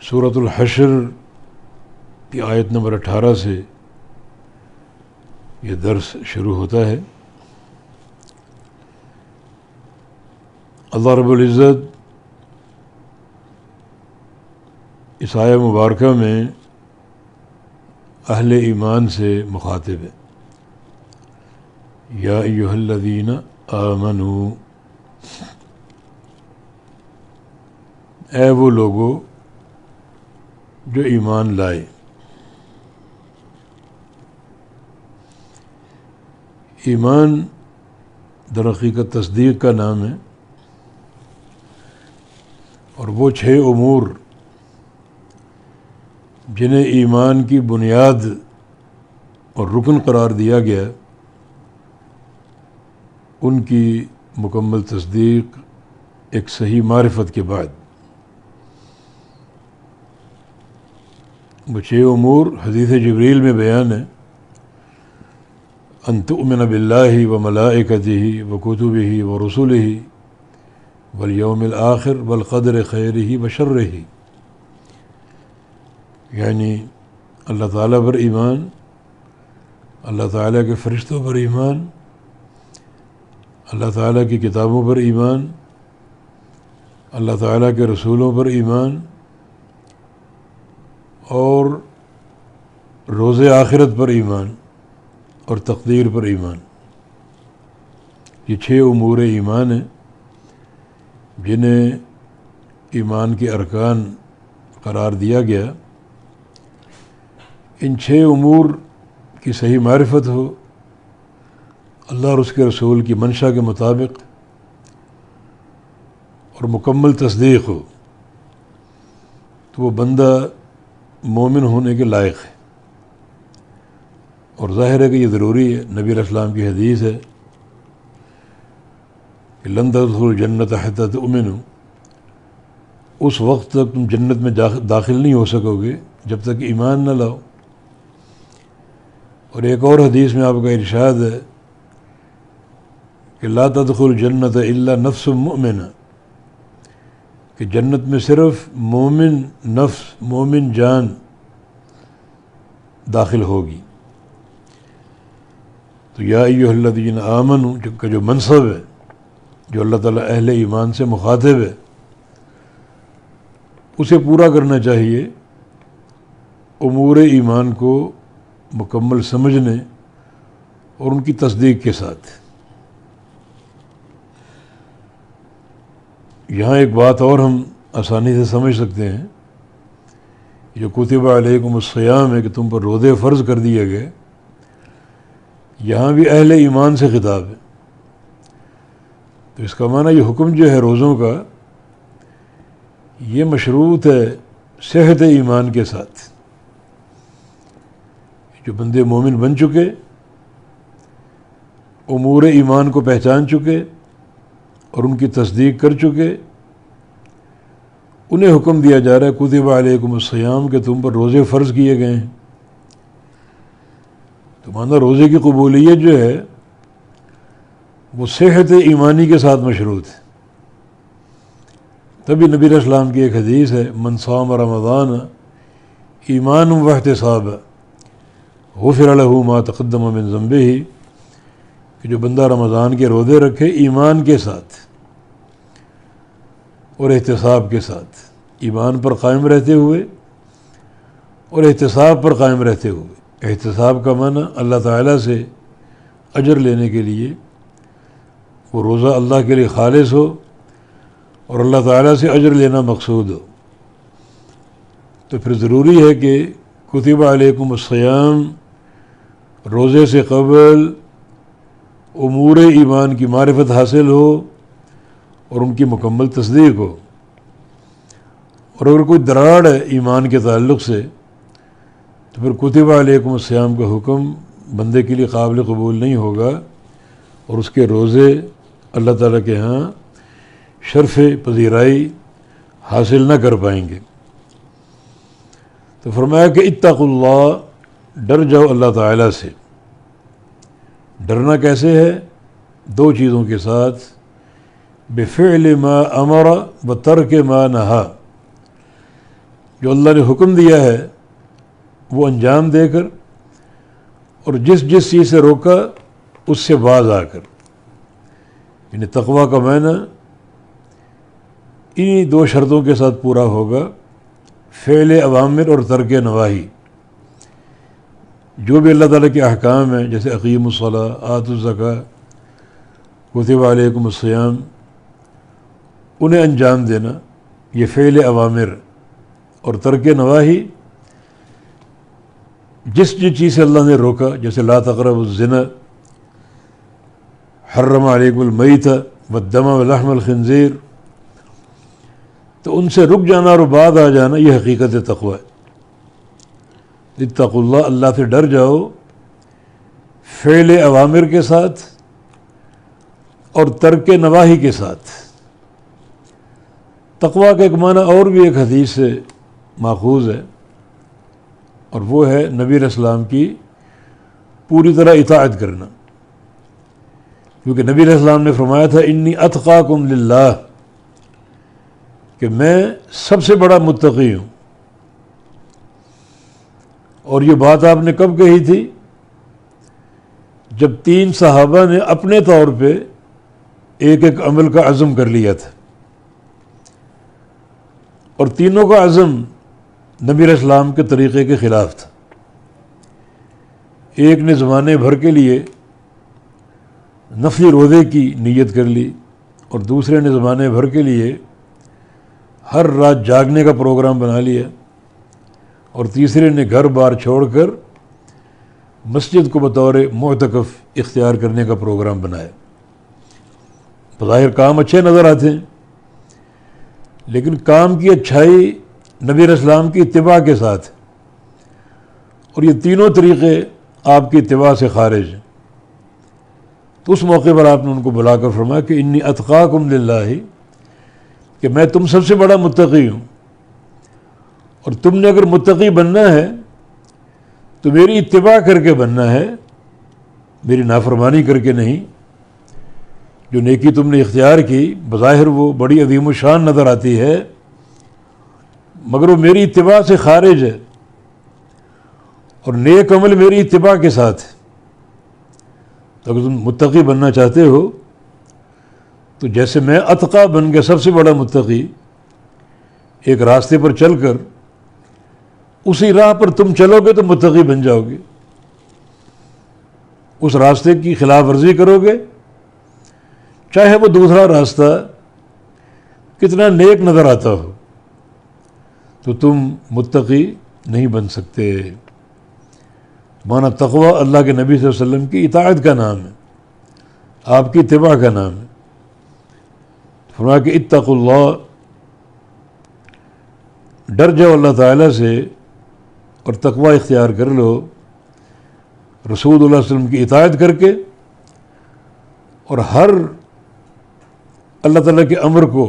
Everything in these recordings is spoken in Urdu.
سورۃ الحشر کی آیت نمبر 18 سے یہ درس شروع ہوتا ہے۔ اللہ رب العزت اس آیہ مبارکہ میں اہل ایمان سے مخاطب ہے۔ یا ایھا الذین آمنوا، اے وہ لوگو جو ایمان لائے۔ ایمان در حقیقت تصدیق کا نام ہے، اور وہ 6 امور جنہیں ایمان کی بنیاد اور رکن قرار دیا گیا، ان کی مکمل تصدیق ایک صحیح معرفت کے بعد۔ وہ 6 امور حدیث جبریل میں بیان ہے، ان تؤمن باللہ وملائکتہ وکتبہ ورسلہ والیوم الآخر والقدر خیرہ وشرہ، یعنی اللہ تعالیٰ پر ایمان، اللہ تعالیٰ کے فرشتوں پر ایمان، اللہ تعالیٰ کی کتابوں پر ایمان، اللہ تعالیٰ کے رسولوں پر ایمان، اور روز آخرت پر ایمان، اور تقدیر پر ایمان۔ یہ 6 امور ایمان ہیں جنہیں ایمان کے ارکان قرار دیا گیا۔ ان 6 امور کی صحیح معرفت ہو، اللہ اور اس کے رسول کی منشا کے مطابق، اور مکمل تصدیق ہو، تو وہ بندہ مومن ہونے کے لائق ہے۔ اور ظاہر ہے کہ یہ ضروری ہے، نبی علیہ السلام کی حدیث ہے کہ لن تدخلوا الجنۃ حتی تؤمنوا، اس وقت تک تم جنت میں داخل نہیں ہو سکو گے جب تک ایمان نہ لاؤ۔ اور ایک اور حدیث میں آپ کا ارشاد ہے کہ لا تدخل الجنۃ الا نفس مؤمنہ، کہ جنت میں صرف مومن نفس، مومن جان داخل ہوگی۔ تو یا ایھا الذین آمنوا کا جو منصب ہے، جو اللہ تعالیٰ اہل ایمان سے مخاطب ہے، اسے پورا کرنا چاہیے امور ایمان کو مکمل سمجھنے اور ان کی تصدیق کے ساتھ۔ یہاں ایک بات اور ہم آسانی سے سمجھ سکتے ہیں، جو کتب علیکم الصیام ہے کہ تم پر روزے فرض کر دیے گئے، یہاں بھی اہل ایمان سے خطاب ہے۔ تو اس کا معنی یہ حکم جو ہے روزوں کا، یہ مشروط ہے صحت ایمان کے ساتھ۔ جو بندے مومن بن چکے، امور ایمان کو پہچان چکے اور ان کی تصدیق کر چکے، انہیں حکم دیا جا رہا ہے کتب علیکم الصیام کہ تم پر روزے فرض کیے گئے ہیں۔ تو مانا روزے کی قبولیت جو ہے وہ صحت ایمانی کے ساتھ مشروط ہے۔ تبھی نبی علیہ السلام کی ایک حدیث ہے، من صام رمضان ایمانا واحتسابا غفر له ما تقدم من ذنبہ، کہ جو بندہ رمضان کے روزے رکھے ایمان کے ساتھ اور احتساب کے ساتھ، ایمان پر قائم رہتے ہوئے اور احتساب پر قائم رہتے ہوئے۔ احتساب کا معنی اللہ تعالیٰ سے اجر لینے کے لیے، وہ روزہ اللہ کے لیے خالص ہو اور اللہ تعالیٰ سے اجر لینا مقصود ہو۔ تو پھر ضروری ہے کہ کتب علیکم الصیام، روزے سے قبل امور ایمان کی معرفت حاصل ہو اور ان کی مکمل تصدیق ہو۔ اور اگر کوئی دراڑ ہے ایمان کے تعلق سے، تو پھر کتب علیکم الصیام کا حکم بندے کے لیے قابل قبول نہیں ہوگا، اور اس کے روزے اللہ تعالیٰ کے ہاں شرف پذیرائی حاصل نہ کر پائیں گے۔ تو فرمایا کہ اتقوا اللہ، ڈر جاؤ اللہ تعالیٰ سے۔ ڈرنا کیسے ہے؟ 2 چیزوں کے ساتھ، بفعل ما امر و ترک ما نہا، جو اللہ نے حکم دیا ہے وہ انجام دے کر، اور جس جس چیز سے روکا اس سے باز آ کر. یعنی تقویٰ کا معنی انہی دو شرطوں کے ساتھ پورا ہوگا: فعل اوامر اور ترک نواہی. جو بھی اللہ تعالیٰ کے احکام ہیں، جیسے اقیم الصلاۃ، آتوا الزکوٰۃ، کتب علیکم الصیام، انہیں انجام دینا، یہ فعل اوامر. اور ترک نواہی، جس چیز سے اللہ نے روکا، جیسے لا تقربوا الزنا، حرم علیکم المیتۃ والدم ولحم الخنزیر، تو ان سے رک جانا اور بعد آ جانا، یہ حقیقت تقویٰ ہے. اتقوا اللہ، اللہ سے ڈر جاؤ فعل اوامر کے ساتھ اور ترک نواہی کے ساتھ. تقویٰ کا ایک معنی اور بھی ایک حدیث سے ماخوذ ہے، اور وہ ہے نبی علیہ السلام کی پوری طرح اطاعت کرنا. کیونکہ نبی علیہ السلام نے فرمایا تھا انی اتقاکم للہ، کہ میں سب سے بڑا متقی ہوں. اور یہ بات آپ نے کب کہی تھی؟ جب 3 صحابہ نے اپنے طور پہ ایک ایک عمل کا عزم کر لیا تھا، اور تینوں کا عزم نبی علیہ السلام کے طریقے کے خلاف تھا. ایک نے زمانے بھر کے لیے نفلی روزے کی نیت کر لی، اور دوسرے نے زمانے بھر کے لیے ہر رات جاگنے کا پروگرام بنا لیا، اور تیسرے نے گھر بار چھوڑ کر مسجد کو بطور معتکف اختیار کرنے کا پروگرام بنایا. بظاہر کام اچھے نظر آتے ہیں، لیکن کام کی اچھائی نبی علیہ السلام کی اتباع کے ساتھ، اور یہ تینوں طریقے آپ کی اتباع سے خارج ہیں. تو اس موقع پر آپ نے ان کو بلا کر فرمایا کہ انی اتقاکم للہ، کہ میں تم سب سے بڑا متقی ہوں، اور تم نے اگر متقی بننا ہے تو میری اتباع کر کے بننا ہے، میری نافرمانی کر کے نہیں. جو نیکی تم نے اختیار کی بظاہر وہ بڑی عظیم الشان نظر آتی ہے، مگر وہ میری اتباع سے خارج ہے، اور نیک عمل میری اتباع کے ساتھ ہے. تو اگر تم متقی بننا چاہتے ہو تو جیسے میں اتقا بن گیا سب سے بڑا متقی، ایک راستے پر چل کر اسی راہ پر تم چلو گے تو متقی بن جاؤ گے. اس راستے کی خلاف ورزی کرو گے، چاہے وہ دوسرا راستہ کتنا نیک نظر آتا ہو، تو تم متقی نہیں بن سکتے. مانا تقویٰ اللہ کے نبی صلی اللہ علیہ وسلم کی اطاعت کا نام ہے، آپ کی اتباع کا نام ہے. فرمایا کہ اتقوا اللہ، ڈر جاؤ اللہ تعالیٰ سے اور تقویٰ اختیار کر لو رسول اللہ صلی اللہ علیہ وسلم کی اطاعت کر کے، اور ہر اللہ تعالیٰ کے امر کو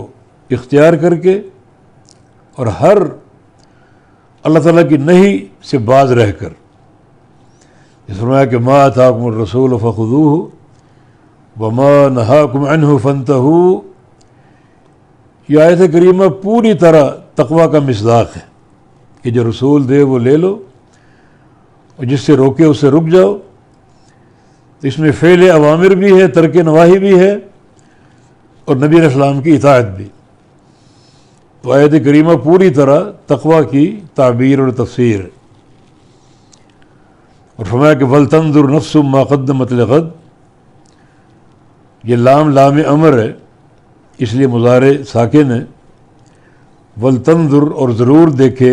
اختیار کر کے، اور ہر اللہ تعالیٰ کی نہی سے باز رہ کر. اس فرمایا کہ ما آتاکم الرسول فخذوہ وما نہاکم عنہ فانتہوا. یہ آیت کریمہ پوری طرح تقویٰ کا مصداق ہے کہ جو رسول دے وہ لے لو، اور جس سے روکے اس سے رک جاؤ. تو اس میں فعل اوامر بھی ہے، ترک نواہی بھی ہے، اور نبی علیہ السلام کی اطاعت بھی. تو آیت کریمہ پوری طرح تقویٰ کی تعبیر اور تفسیر ہے. اور فرمایا کہ وَلْتَنْظُرْ نَفْسٌ مَا قَدَّمَتْ لِغَدٍ. یہ لام امر ہے، اس لیے مضارع ساکن ہے. وَلْتَنْظُرْ، اور ضرور دیکھے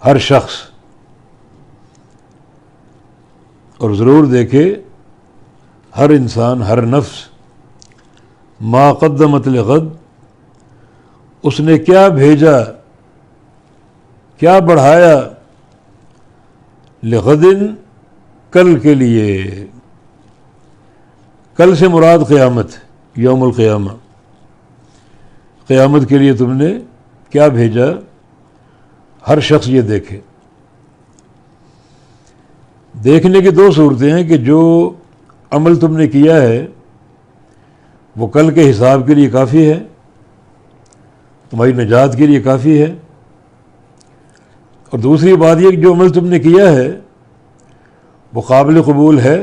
ہر شخص، اور ضرور دیکھے ہر انسان، ہر نفس، ما قدمت لغد، اس نے کیا بھیجا، کیا بڑھایا، لغدن، کل کے لیے. کل سے مراد قیامت، یوم القیامہ. قیامت کے لیے تم نے کیا بھیجا، ہر شخص یہ دیکھے. دیکھنے کی 2 صورتیں ہیں کہ جو عمل تم نے کیا ہے وہ کل کے حساب کے لیے کافی ہے، تمہاری نجات کے لیے کافی ہے. اور دوسری بات یہ کہ جو عمل تم نے کیا ہے وہ قابل قبول ہے،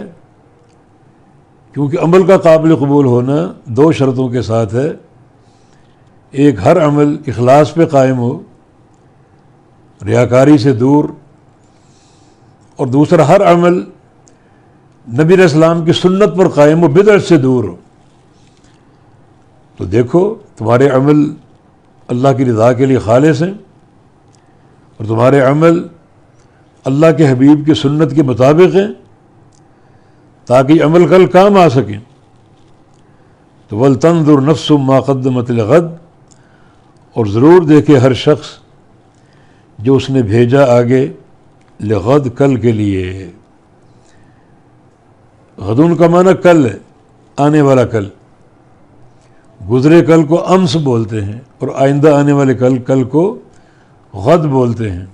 کیونکہ عمل کا قابل قبول ہونا دو شرطوں کے ساتھ ہے. ایک، ہر عمل اخلاص پہ قائم ہو، ریاکاری سے دور، اور دوسرا ہر عمل نبی علیہ السلام کی سنت پر قائم ہو، بدعت سے دور ہو. تو دیکھو تمہارے عمل اللہ کی رضا کے لیے خالص ہیں، اور تمہارے عمل اللہ کے حبیب کی سنت کے مطابق ہیں، تاکہ عمل کل کام آ سکیں. تو وَلْتَنظُرْ نَفْسٌ مَا قَدَّمَتْ لِغَدٍ، اور ضرور دیکھے ہر شخص جو اس نے بھیجا آگے لغد، کل کے لیے. غدون کا معنی کل ہے، آنے والا کل. گزرے کل کو امس بولتے ہیں، اور آئندہ آنے والے کل کو غد بولتے ہیں.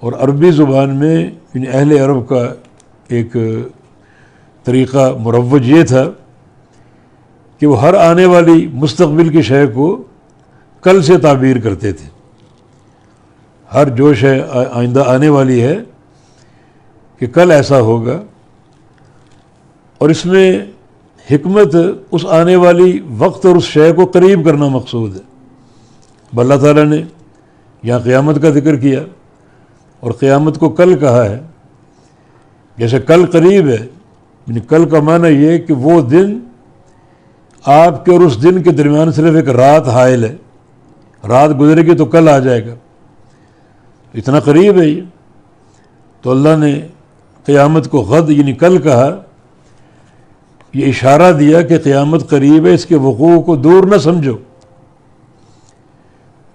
اور عربی زبان میں یعنی اہل عرب کا ایک طریقہ مروج یہ تھا کہ وہ ہر آنے والی مستقبل کی شے کو کل سے تعبیر کرتے تھے. ہر جو شے آئندہ آنے والی ہے کہ کل ایسا ہوگا، اور اس میں حکمت اس آنے والی وقت اور اس شے کو قریب کرنا مقصود ہے. اللہ تعالیٰ نے یہاں قیامت کا ذکر کیا اور قیامت کو کل کہا ہے. جیسے کل قریب ہے، یعنی کل کا معنی یہ کہ وہ دن آپ کے اور اس دن کے درمیان صرف ایک رات حائل ہے. رات گزرے گی تو کل آ جائے گا، اتنا قریب ہے یہ. تو اللہ نے قیامت کو غد یعنی کل کہا، یہ اشارہ دیا کہ قیامت قریب ہے، اس کے وقوع کو دور نہ سمجھو.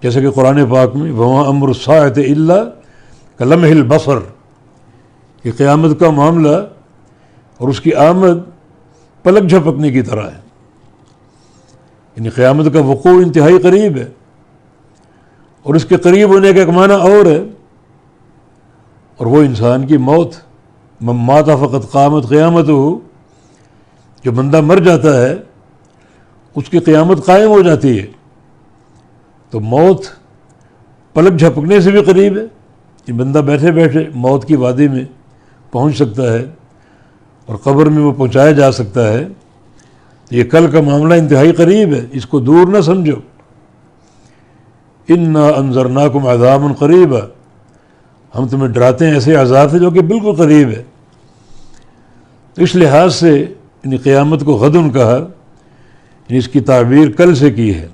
جیسے کہ قرآن پاک میں وَمَا أَمْرُ السَّاعَةِ إِلَّا كَلَمْحِ الْبَصَرِ، کہ قیامت کا معاملہ اور اس کی آمد پلک جھپکنے کی طرح ہے. یعنی قیامت کا وقوع انتہائی قریب ہے، اور اس کے قریب ہونے کا ایک معنی اور ہے، اور وہ انسان کی موت. من مات فقط قامت قیامتہ، جو بندہ مر جاتا ہے اس کی قیامت قائم ہو جاتی ہے. تو موت پلک جھپکنے سے بھی قریب ہے، کہ بندہ بیٹھے بیٹھے موت کی وادی میں پہنچ سکتا ہے اور قبر میں وہ پہنچایا جا سکتا ہے. تو یہ کل کا معاملہ انتہائی قریب ہے، اس کو دور نہ سمجھو. انا انذرناکم عذابا قریبا، ہم تمہیں ڈراتے ہیں ایسے عذاب سے جو کہ بالکل قریب ہے. تو اس لحاظ سے یعنی قیامت کو غدن کہا، یعنی اس کی تعبیر کل سے کی ہے.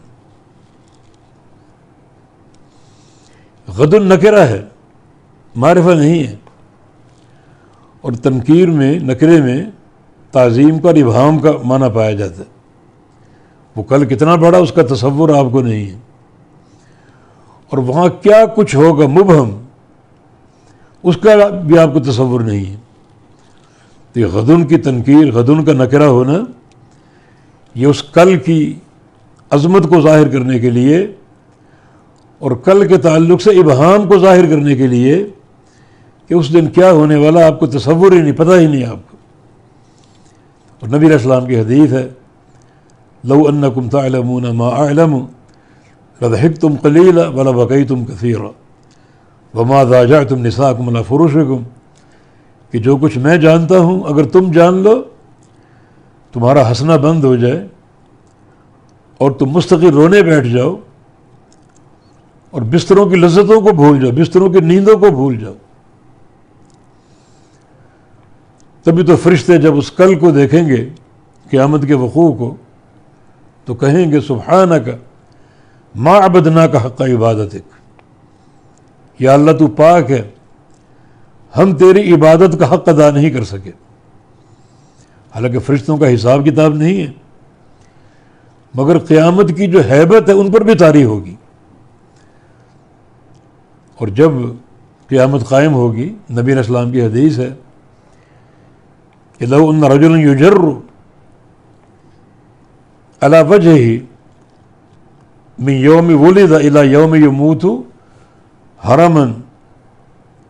غدن نکرہ ہے، معرفہ نہیں ہے. اور تنکیر میں، نکرے میں تعظیم کا اور ابہام کا معنی پایا جاتا ہے. وہ کل کتنا بڑا اس کا تصور آپ کو نہیں ہے، اور وہاں کیا کچھ ہوگا مبہم اس کا بھی آپ کو تصور نہیں ہے. تو یہ غدن کی تنکیر، غدن کا نکرہ ہونا، یہ اس کل کی عظمت کو ظاہر کرنے کے لیے اور کل کے تعلق سے ابہام کو ظاہر کرنے کے لیے کہ اس دن کیا ہونے والا آپ کو تصور ہی نہیں، پتہ ہی نہیں آپ کو. اور نبی علیہ السلام کی حدیث ہے لو انکم تعلمون ما اعلم لضحکتم قلیلا ولبکیتم کثیرا وما ضاجعتم نساءکم علی فرشکم، کہ جو کچھ میں جانتا ہوں اگر تم جان لو تمہارا ہنسنا بند ہو جائے اور تم مستقل رونے بیٹھ جاؤ اور بستروں کی لذتوں کو بھول جاؤ، بستروں کی نیندوں کو بھول جاؤ. تبھی تو فرشتے جب اس کل کو دیکھیں گے، قیامت کے وقوع کو، تو کہیں گے سبحانک ما عبدناک حق عبادتک، یا اللہ تو پاک ہے، ہم تیری عبادت کا حق ادا نہیں کر سکے. حالانکہ فرشتوں کا حساب کتاب نہیں ہے، مگر قیامت کی جو ہیبت ہے ان پر بھی طاری ہوگی. اور جب قیامت قائم ہوگی، نبی علیہ السلام کی حدیث ہے کہ لو ان رجلا یجر علی وجہہ من یوم ولد الی یوم یموت حرما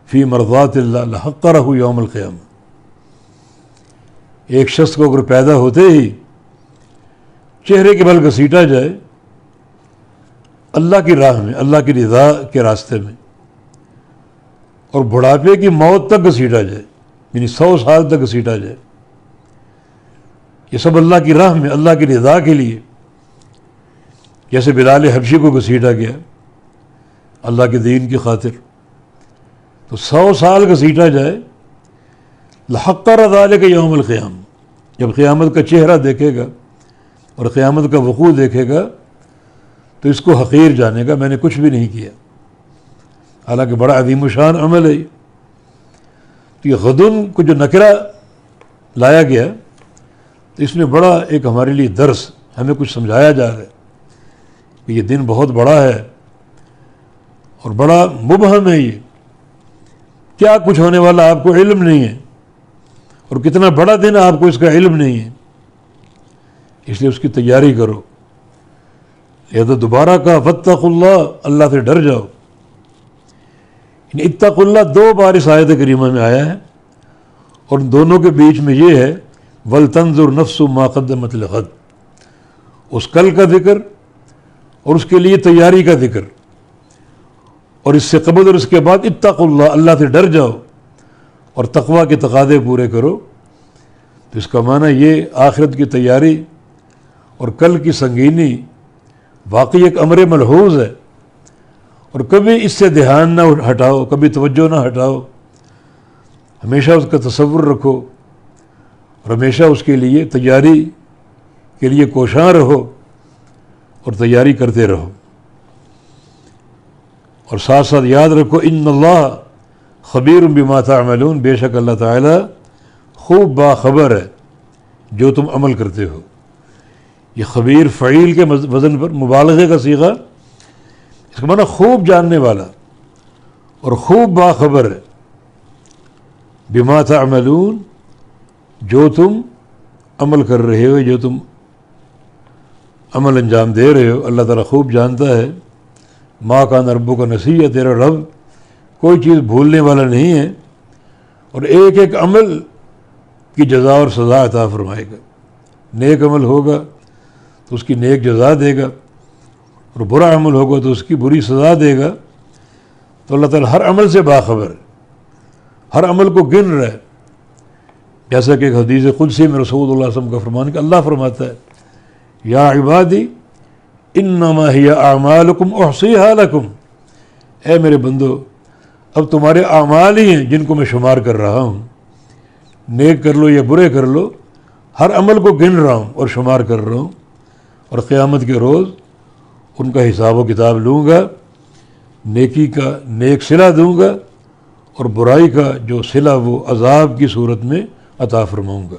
فی مرضات اللہ لحقرہ یوم القیامہ. ایک شخص کو اگر پیدا ہوتے ہی چہرے کے بل گھسیٹا جائے اللہ کی راہ میں، اللہ کی رضا کے راستے میں، اور بڑھاپے کی موت تک گھسیٹا جائے، یعنی 100 سال تک گھسیٹا جائے، یہ سب اللہ کی راہ میں، اللہ کی رضا کے لیے. جیسے بلال حبشی کو گھسیٹا گیا اللہ کے دین کی خاطر، تو 100 سال گھسیٹا جائے. لحقر ذلک یوم القیام، جب قیامت کا چہرہ دیکھے گا اور قیامت کا وقوع دیکھے گا تو اس کو حقیر جانے گا، میں نے کچھ بھی نہیں کیا، حالانکہ بڑا عظیم الشان عمل ہے. تو یہ غدن کو جو نکرہ لایا گیا تو اس میں بڑا ایک ہمارے لیے درس، ہمیں کچھ سمجھایا جا رہا ہے کہ یہ دن بہت بڑا ہے اور بڑا مبہم ہے. یہ کیا کچھ ہونے والا آپ کو علم نہیں ہے، اور کتنا بڑا دن ہے آپ کو اس کا علم نہیں ہے، اس لیے اس کی تیاری کرو. لہذا دوبارہ کہا فاتقوا اللہ، اللہ سے ڈر جاؤ. اتقوا اللہ 2 بار اس آیت کریمہ میں آیا ہے، اور دونوں کے بیچ میں یہ ہے وَلْتَنْظُرْ نَفْسُ مَا قَدَّمَتْ لِغَدٍ، اس کل کا ذکر اور اس کے لیے تیاری کا ذکر، اور اس سے قبل اور اس کے بعد اتقوا اللہ، اللہ سے ڈر جاؤ اور تقویٰ کے تقاضے پورے کرو. تو اس کا معنی یہ آخرت کی تیاری اور کل کی سنگینی واقعی ایک امر ملحوظ ہے، اور کبھی اس سے دھیان نہ ہٹاؤ، کبھی توجہ نہ ہٹاؤ، ہمیشہ اس کا تصور رکھو اور ہمیشہ اس کے لیے تیاری کے لیے کوشاں رہو اور تیاری کرتے رہو. اور ساتھ ساتھ یاد رکھو ان اللہ خبیر بما تعملون، بے شک اللہ تعالیٰ خوب باخبر ہے جو تم عمل کرتے ہو. یہ خبیر فعیل کے وزن پر مبالغے کا صیغہ، اس کا معنی خوب جاننے والا اور خوب باخبر ہے. بما تعملون، جو تم عمل کر رہے ہو، جو تم عمل انجام دے رہے ہو، اللہ تعالیٰ خوب جانتا ہے. ما کان ربک نسیہ، تیرا رب کوئی چیز بھولنے والا نہیں ہے، اور ایک ایک عمل کی جزا اور سزا عطا فرمائے گا. نیک عمل ہوگا تو اس کی نیک جزا دے گا، اور برا عمل ہوگا تو اس کی بری سزا دے گا. تو اللہ تعالیٰ ہر عمل سے باخبر ہے، ہر عمل کو گن رہا ہے. جیسا کہ ایک حدیث قدسی میں رسول اللہ صلی اللہ علیہ وسلم کا فرمان کہ اللہ فرماتا ہے یا عبادی انما ہی اعمالکم احصیھا لکم، اے میرے بندو اب تمہارے اعمال ہی ہیں جن کو میں شمار کر رہا ہوں، نیک کر لو یا برے کر لو، ہر عمل کو گن رہا ہوں اور شمار کر رہا ہوں، اور قیامت کے روز ان کا حساب و کتاب لوں گا. نیکی کا نیک صلہ دوں گا اور برائی کا جو صلہ وہ عذاب کی صورت میں عطا فرماؤں گا.